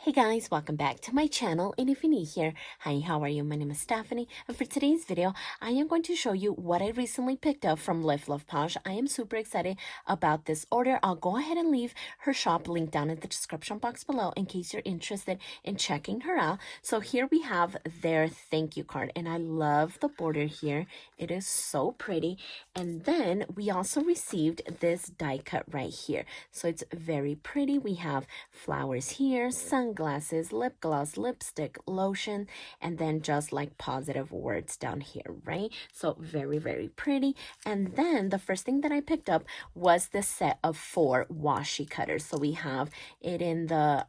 Hey guys, welcome back to my channel, and if you're new here, hi, how are you? My name is Stephany, and for today's video, I am going to show you what I recently picked up from Love Posh. I am super excited about this order. I'll go ahead and leave her shop link down in the description box below in case you're interested in checking her out. So here we have their thank you card, and I love the border here. It is so pretty. And then we also received this die cut right here. So it's very pretty. We have flowers here, sunglasses, lip gloss, lipstick, lotion, and then just like positive words down here, right? So very, very pretty. And then the first thing that I picked up was the set of 4 washi cutters. So we have it in the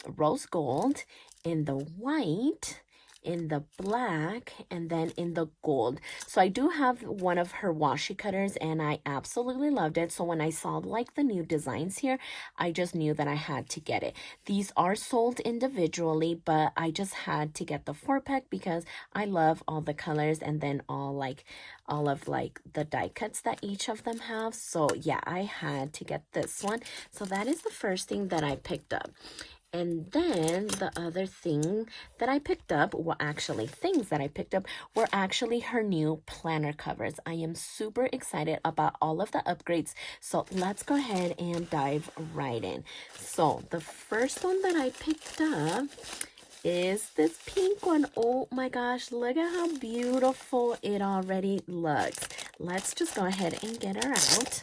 rose gold, in the white, in the black, and then in the gold. So I do have one of her washi cutters and I absolutely loved it. So when I saw like the new designs here, I just knew that I had to get it. These are sold individually, but I just had to get the 4-pack because I love all the colors and then all of the die cuts that each of them have. So yeah, I had to get this one. So that is the first thing that I picked up. And then the other thing that I picked up, well, actually things that I picked up were actually her new planner covers. I am super excited about all of the upgrades. So let's go ahead and dive right in. So the first one that I picked up is this pink one. Oh my gosh, look at how beautiful it already looks. Let's just go ahead and get her out.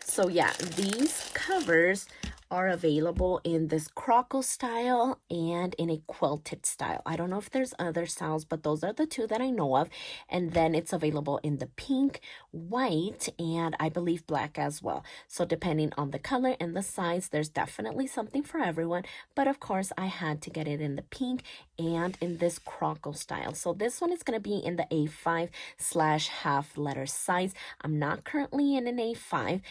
So yeah, these covers are available in this croco style and in a quilted style. I don't know if there's other styles, but those are the 2 that I know of. And then it's available in the pink, white, and I believe black as well. So depending on the color and the size, there's definitely something for everyone. But of course, I had to get it in the pink and in this croco style. So this one is going to be in the A5/half letter size. I'm not currently in an A5,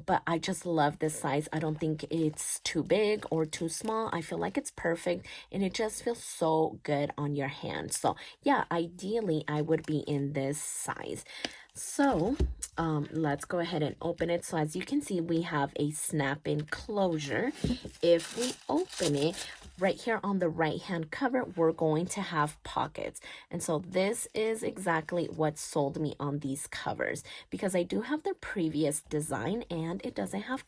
but I just love this size. I don't think it's too big or too small. I feel like it's perfect and it just feels so good on your hand. So yeah, ideally I would be in this size. So let's go ahead and open it. So as you can see, we have a snap-in closure. If we open it, right here on the right hand cover, we're going to have pockets. And so this is exactly what sold me on these covers, because I do have the previous design and it doesn't have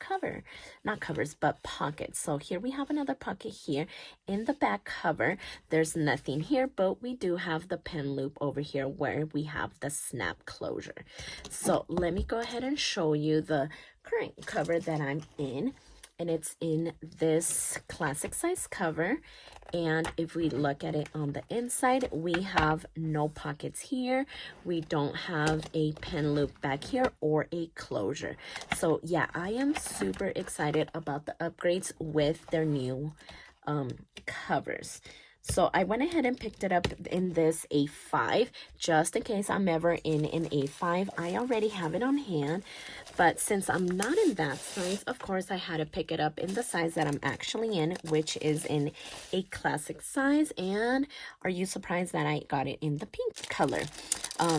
not covers, but pockets. So here we have another pocket here. In the back cover, there's nothing here, but we do have the pen loop over here where we have the snap closure. So let me go ahead and show you the current cover that I'm in. And it's in this classic size cover. And if we look at it on the inside, we have no pockets here. We don't have a pen loop back here or a closure. So yeah, I am super excited about the upgrades with their new covers. So I went ahead and picked it up in this A5, just in case I'm ever in an A5. I already have it on hand, but since I'm not in that size, of course, I had to pick it up in the size that I'm actually in, which is in a classic size. And are you surprised that I got it in the pink color?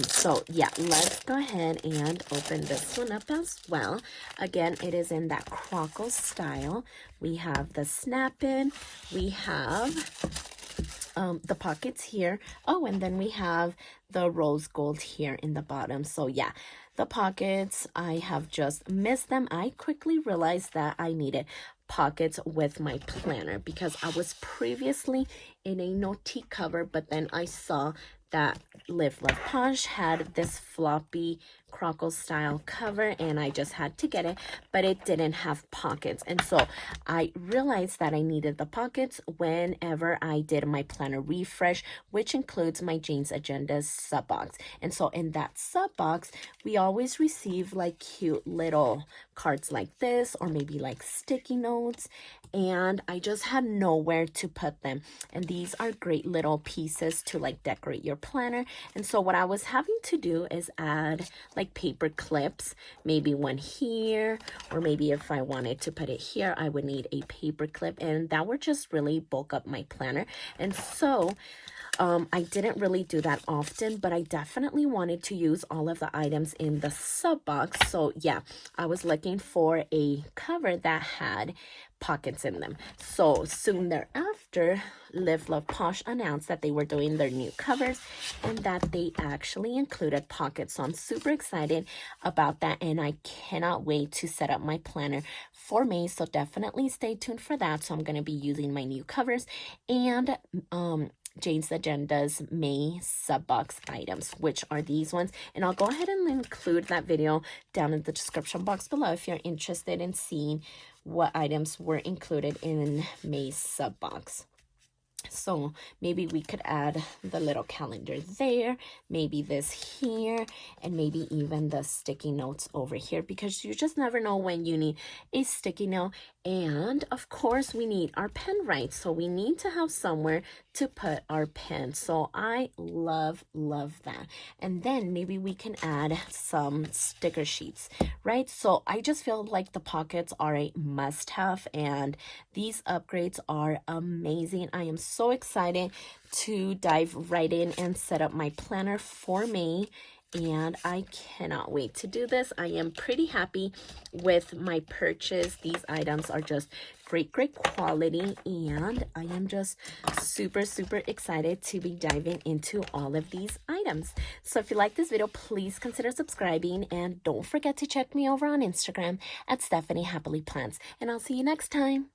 So yeah, let's go ahead and open this one up as well. Again, it is in that croco style. We have the snap-in, we have the pockets here. Oh, and then we have the rose gold here in the bottom. So yeah, the pockets, I have just missed them. I quickly realized that I needed pockets with my planner because I was previously in a Notiq cover, but then I saw that Love Posh had this floppy croco style cover and I just had to get it, but it didn't have pockets. And so I realized that I needed the pockets whenever I did my planner refresh, which includes my Jane's Agenda sub box. And so in that sub box, we always receive like cute little cards like this, or maybe like sticky notes, and I just had nowhere to put them. And these are great little pieces to like decorate your planner. And so what I was having to do is add like paper clips, maybe one here, or maybe if I wanted to put it here, I would need a paper clip, and that would just really bulk up my planner. And so I didn't really do that often, but I definitely wanted to use all of the items in the sub box. So yeah, I was looking for a cover that had pockets in them. So soon thereafter, Live Love Posh announced that they were doing their new covers and that they actually included pockets. So I'm super excited about that, and I cannot wait to set up my planner for May. So definitely stay tuned for that. So I'm going to be using my new covers and Jane's Agenda's May sub box items, which are these ones. And I'll go ahead and include that video down in the description box below if you're interested in seeing what items were included in May's sub box. So maybe we could add the little calendar there, maybe this here, and maybe even the sticky notes over here, because you just never know when you need a sticky note. And of course we need our pen, right? So we need to have somewhere to put our pen. So I love that. And then maybe we can add some sticker sheets, right? So I just feel like the pockets are a must-have, and these upgrades are amazing. I am so excited to dive right in and set up my planner for May, and I cannot wait to do this. I am pretty happy with my purchase. These items are just great quality, and I am just super excited to be diving into all of these items. So if you like this video, please consider subscribing, and don't forget to check me over on Instagram at stephanyhappilyplans, and I'll see you next time.